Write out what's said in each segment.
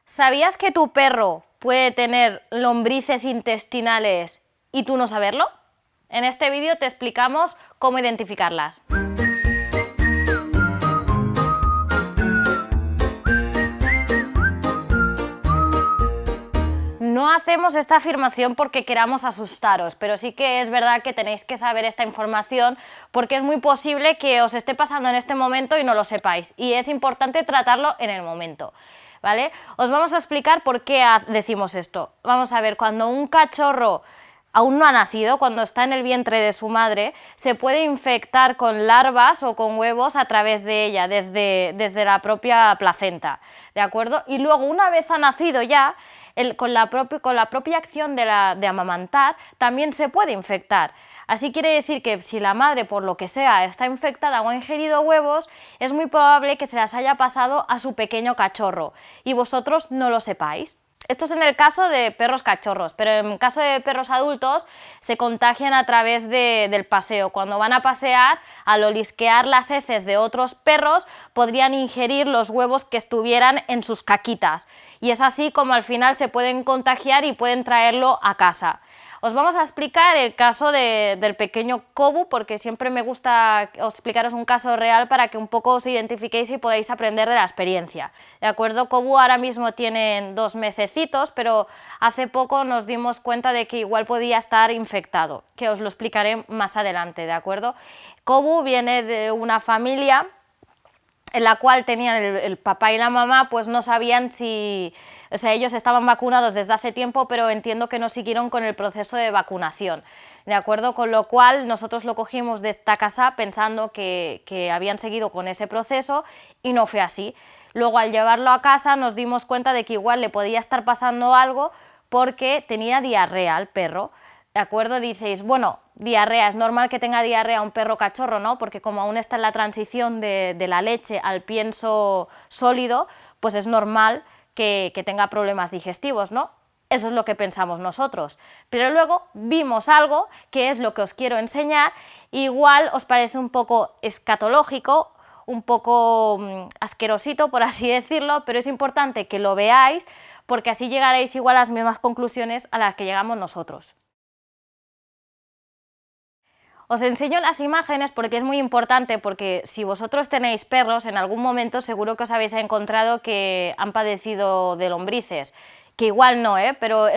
¿Sabías que tu perro puede tener lombrices intestinales y tú no saberlo? En este vídeo te explicamos cómo identificarlas. No hacemos esta afirmación porque queramos asustaros, pero sí que es verdad que tenéis que saber esta información porque es muy posible que os esté pasando en este momento y no lo sepáis, y es importante tratarlo en el momento, ¿vale? Os vamos a explicar por qué decimos esto. Vamos a ver, cuando un cachorro aún no ha nacido, cuando está en el vientre de su madre, se puede infectar con larvas o con huevos a través de ella, desde la propia placenta, ¿de acuerdo? Y luego, una vez ha nacido ya, con la propia acción de amamantar, también se puede infectar. Así quiere decir que si la madre, por lo que sea, está infectada o ha ingerido huevos, es muy probable que se las haya pasado a su pequeño cachorro y vosotros no lo sepáis. Esto es en el caso de perros cachorros, pero en el caso de perros adultos se contagian a través del paseo. Cuando van a pasear, al olisquear las heces de otros perros, podrían ingerir los huevos que estuvieran en sus caquitas. Y es así como al final se pueden contagiar y pueden traerlo a casa. Os vamos a explicar el caso del pequeño Kobu, porque siempre me gusta explicaros un caso real para que un poco os identifiquéis y podáis aprender de la experiencia. ¿De acuerdo? Kobu ahora mismo tiene 2 mesecitos, pero hace poco nos dimos cuenta de que igual podía estar infectado, que os lo explicaré más adelante, ¿de acuerdo? Kobu viene de una familia en la cual tenían el papá y la mamá, pues no sabían si... O sea, ellos estaban vacunados desde hace tiempo, pero entiendo que no siguieron con el proceso de vacunación, ¿de acuerdo? Con lo cual nosotros lo cogimos de esta casa pensando que habían seguido con ese proceso y no fue así. Luego, al llevarlo a casa, nos dimos cuenta de que igual le podía estar pasando algo porque tenía diarrea al perro. ¿De acuerdo? Dices, bueno, diarrea, es normal que tenga diarrea un perro cachorro, ¿no? Porque como aún está en la transición de la leche al pienso sólido, pues es normal que tenga problemas digestivos, ¿no? Eso es lo que pensamos nosotros. Pero luego vimos algo, que es lo que os quiero enseñar, igual os parece un poco escatológico, un poco asquerosito, por así decirlo, pero es importante que lo veáis, porque así llegaréis igual a las mismas conclusiones a las que llegamos nosotros. Os enseño las imágenes porque es muy importante, porque si vosotros tenéis perros, en algún momento seguro que os habéis encontrado que han padecido de lombrices, que igual no, pero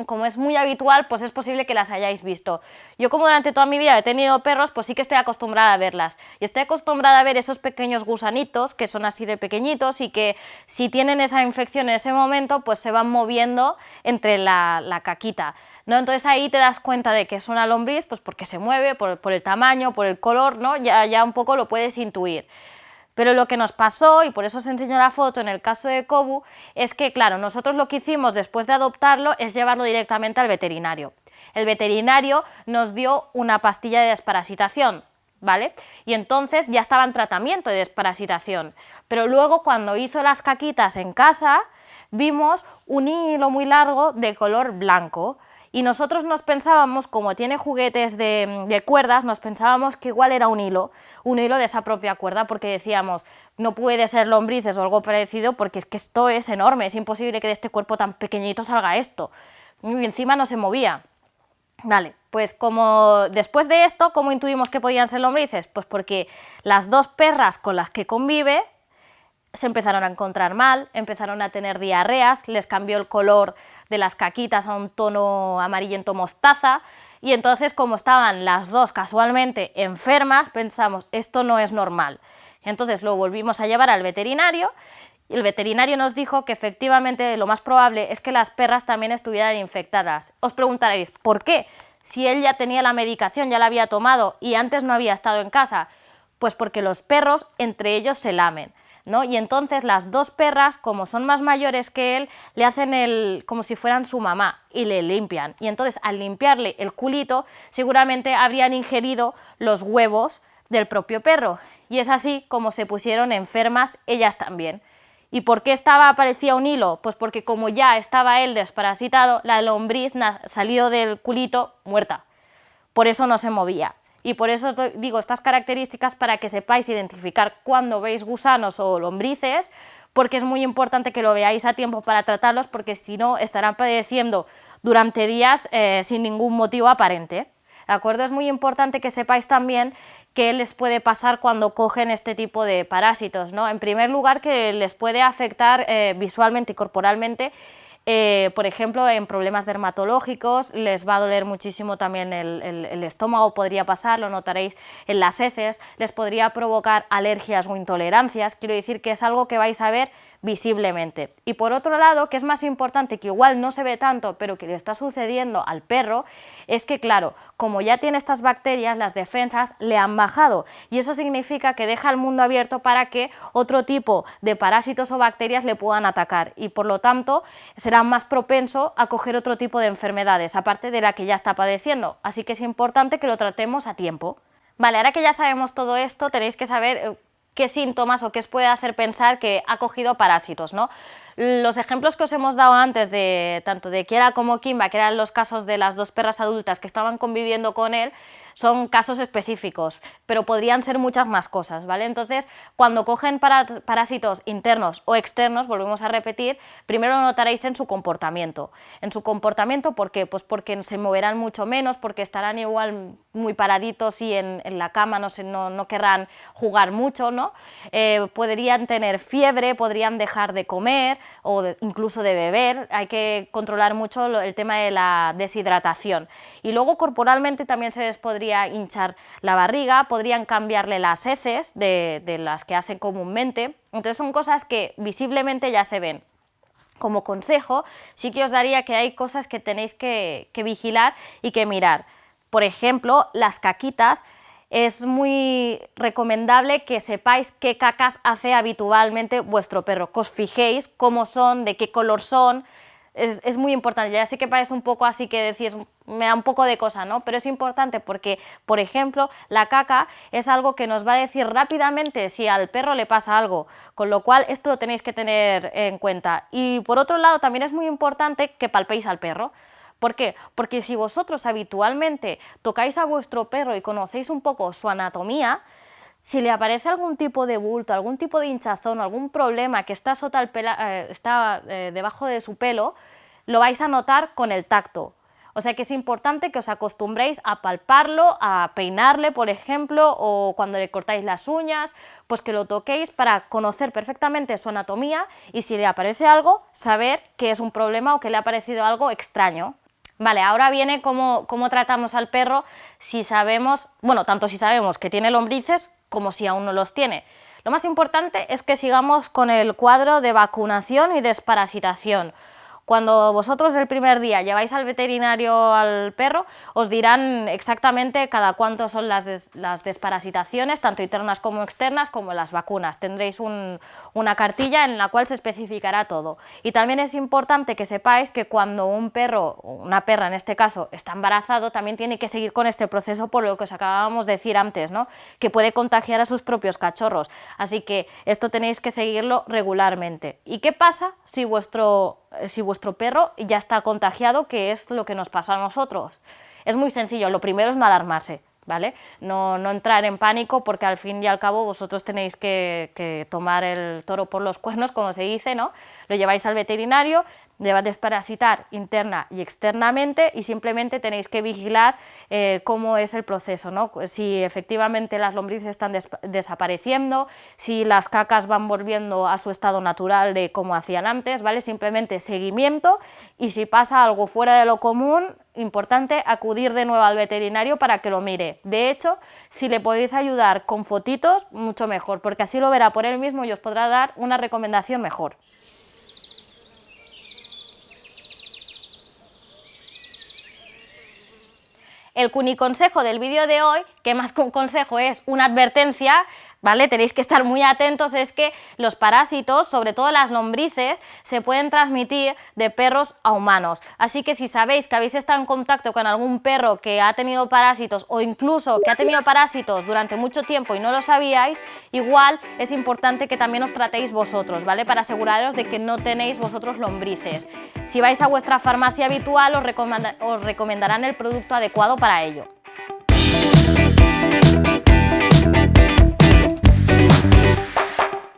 como es muy habitual, pues es posible que las hayáis visto. Yo, como durante toda mi vida he tenido perros, pues sí que estoy acostumbrada a verlas, y estoy acostumbrada a ver esos pequeños gusanitos que son así de pequeñitos y que si tienen esa infección en ese momento, pues se van moviendo entre la caquita, ¿no? Entonces ahí te das cuenta de que es una lombriz, pues porque se mueve, por el tamaño, por el color, ¿no? Ya un poco lo puedes intuir. Pero lo que nos pasó, y por eso os enseño la foto en el caso de Kobu, es que, claro, nosotros lo que hicimos después de adoptarlo es llevarlo directamente al veterinario. El veterinario nos dio una pastilla de desparasitación, ¿vale? Y entonces ya estaba en tratamiento de desparasitación. Pero luego, cuando hizo las caquitas en casa, vimos un hilo muy largo de color blanco. Y nosotros nos pensábamos, como tiene juguetes de cuerdas, nos pensábamos que igual era un hilo de esa propia cuerda, porque decíamos, no puede ser lombrices o algo parecido, porque es que esto es enorme, es imposible que de este cuerpo tan pequeñito salga esto. Y encima no se movía. Vale, pues como después de esto, ¿cómo intuimos que podían ser lombrices? Pues porque las 2 perras con las que convive se empezaron a encontrar mal, empezaron a tener diarreas, les cambió el color de las caquitas a un tono amarillento mostaza, y entonces, como estaban las 2 casualmente enfermas, pensamos, esto no es normal. Y entonces lo volvimos a llevar al veterinario, y el veterinario nos dijo que efectivamente lo más probable es que las perras también estuvieran infectadas. Os preguntaréis, ¿por qué? Si él ya tenía la medicación, ya la había tomado y antes no había estado en casa. Pues porque los perros entre ellos se lamen, ¿no? Y entonces las 2 perras, como son más mayores que él, le hacen como si fueran su mamá y le limpian. Y entonces, al limpiarle el culito, seguramente habrían ingerido los huevos del propio perro. Y es así como se pusieron enfermas ellas también. ¿Y por qué aparecía un hilo? Pues porque como ya estaba él desparasitado, la lombriz salió del culito muerta. Por eso no se movía. Y por eso os digo estas características, para que sepáis identificar cuando veis gusanos o lombrices, porque es muy importante que lo veáis a tiempo para tratarlos, porque si no estarán padeciendo durante días sin ningún motivo aparente. ¿De acuerdo? Es muy importante que sepáis también qué les puede pasar cuando cogen este tipo de parásitos, ¿no? En primer lugar, que les puede afectar visualmente y corporalmente. Por ejemplo, en problemas dermatológicos les va a doler muchísimo también el estómago, podría pasar, lo notaréis en las heces, les podría provocar alergias o intolerancias, quiero decir que es algo que vais a ver visiblemente. Y por otro lado, que es más importante, que igual no se ve tanto, pero que le está sucediendo al perro, es que claro, como ya tiene estas bacterias, las defensas le han bajado, y eso significa que deja el mundo abierto para que otro tipo de parásitos o bacterias le puedan atacar, y por lo tanto será más propenso a coger otro tipo de enfermedades, aparte de la que ya está padeciendo, así que es importante que lo tratemos a tiempo. Vale, ahora que ya sabemos todo esto, tenéis que saber qué síntomas o qué os puede hacer pensar que ha cogido parásitos, ¿no? Los ejemplos que os hemos dado antes, tanto de Kiera como Kimba, que eran los casos de las dos perras adultas que estaban conviviendo con él, son casos específicos, pero podrían ser muchas más cosas, ¿vale? Entonces, cuando cogen parásitos internos o externos, volvemos a repetir, primero lo notaréis en su comportamiento. En su comportamiento, ¿por qué? Pues porque se moverán mucho menos, porque estarán igual muy paraditos y en la cama no querrán jugar mucho, ¿no? Podrían tener fiebre, podrían dejar de comer o incluso de beber, hay que controlar mucho el tema de la deshidratación. Y luego corporalmente también se les podría hinchar la barriga, podrían cambiarle las heces de las que hacen comúnmente, entonces son cosas que visiblemente ya se ven. Como consejo, sí que os daría que hay cosas que tenéis que vigilar y que mirar. Por ejemplo, las caquitas. Es muy recomendable que sepáis qué cacas hace habitualmente vuestro perro, que os fijéis cómo son, de qué color son. Es muy importante, ya sé que parece un poco así que decís, me da un poco de cosa, ¿no? Pero es importante porque, por ejemplo, la caca es algo que nos va a decir rápidamente si al perro le pasa algo, con lo cual esto lo tenéis que tener en cuenta. Y por otro lado, también es muy importante que palpéis al perro. ¿Por qué? Porque si vosotros habitualmente tocáis a vuestro perro y conocéis un poco su anatomía, si le aparece algún tipo de bulto, algún tipo de hinchazón, algún problema que está, debajo de su pelo, lo vais a notar con el tacto. O sea que es importante que os acostumbréis a palparlo, a peinarle, por ejemplo, o cuando le cortáis las uñas, pues que lo toquéis para conocer perfectamente su anatomía y si le aparece algo, saber que es un problema o que le ha parecido algo extraño. Vale, ahora viene cómo tratamos al perro si sabemos, bueno, tanto si sabemos que tiene lombrices como si aún no los tiene. Lo más importante es que sigamos con el cuadro de vacunación y desparasitación. Cuando vosotros el primer día lleváis al veterinario al perro, os dirán exactamente cada cuánto son las desparasitaciones, tanto internas como externas, como las vacunas. Tendréis una cartilla en la cual se especificará todo. Y también es importante que sepáis que cuando un perro, o una perra en este caso, está embarazado, también tiene que seguir con este proceso por lo que os acabábamos de decir antes, ¿no? Que puede contagiar a sus propios cachorros. Así que esto tenéis que seguirlo regularmente. ¿Y qué pasa si vuestro perro ya está contagiado, que es lo que nos pasa a nosotros? Es muy sencillo, lo primero es no alarmarse, ¿vale? No entrar en pánico, porque al fin y al cabo vosotros tenéis que tomar el toro por los cuernos, como se dice, ¿no? Lo lleváis al veterinario, le va a desparasitar interna y externamente y simplemente tenéis que vigilar cómo es el proceso, ¿no? Si efectivamente las lombrices están desapareciendo, si las cacas van volviendo a su estado natural de como hacían antes, ¿vale? Simplemente seguimiento, y si pasa algo fuera de lo común, importante acudir de nuevo al veterinario para que lo mire. De hecho, si le podéis ayudar con fotitos, mucho mejor, porque así lo verá por él mismo y os podrá dar una recomendación mejor. El cuniconsejo del vídeo de hoy, que más que un consejo es una advertencia, ¿vale? Tenéis que estar muy atentos, es que los parásitos, sobre todo las lombrices, se pueden transmitir de perros a humanos. Así que si sabéis que habéis estado en contacto con algún perro que ha tenido parásitos, o incluso que ha tenido parásitos durante mucho tiempo y no lo sabíais, igual es importante que también os tratéis vosotros, ¿vale? Para aseguraros de que no tenéis vosotros lombrices. Si vais a vuestra farmacia habitual, os recomendarán el producto adecuado para ello.